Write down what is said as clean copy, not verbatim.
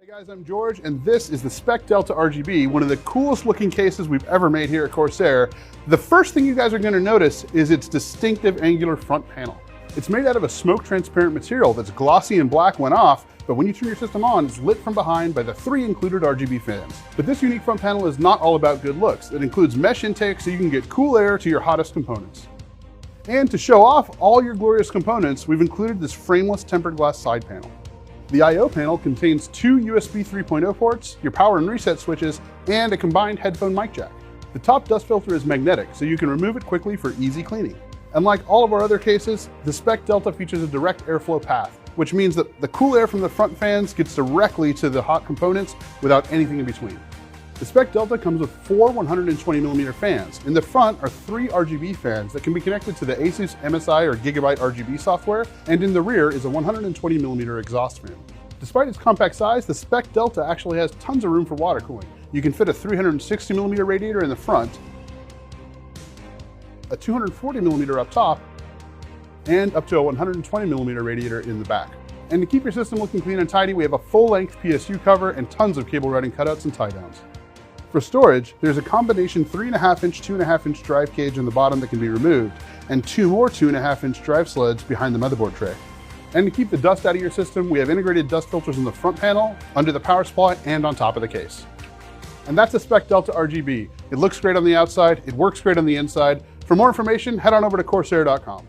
Hey guys, I'm George, and this is the Spec Delta RGB, one of the coolest looking cases we've ever made here at Corsair. The first thing you guys are going to notice is its distinctive angular front panel. It's made out of a smoke transparent material that's glossy and black when off, but when you turn your system on, it's lit from behind by the 3 included RGB fans. But this unique front panel is not all about good looks. It includes mesh intake so you can get cool air to your hottest components. And to show off all your glorious components, we've included this frameless tempered glass side panel. The I/O panel contains 2 USB 3.0 ports, your power and reset switches, and a combined headphone mic jack. The top dust filter is magnetic, so you can remove it quickly for easy cleaning. Unlike all of our other cases, the Spec Delta features a direct airflow path, which means that the cool air from the front fans gets directly to the hot components without anything in between. The Spec Delta comes with 4 120mm fans. In the front are 3 RGB fans that can be connected to the Asus MSI or Gigabyte RGB software, and in the rear is a 120mm exhaust fan. Despite its compact size, the Spec Delta actually has tons of room for water cooling. You can fit a 360mm radiator in the front, a 240mm up top, and up to a 120mm radiator in the back. And to keep your system looking clean and tidy, we have a full-length PSU cover and tons of cable routing cutouts and tie-downs. For storage, there's a combination 3.5-inch, 2.5-inch drive cage in the bottom that can be removed, and 2 more 2.5-inch drive sleds behind the motherboard tray. And to keep the dust out of your system, we have integrated dust filters in the front panel, under the power supply, and on top of the case. And that's the Spec Delta RGB. It looks great on the outside, it works great on the inside. For more information, head on over to Corsair.com.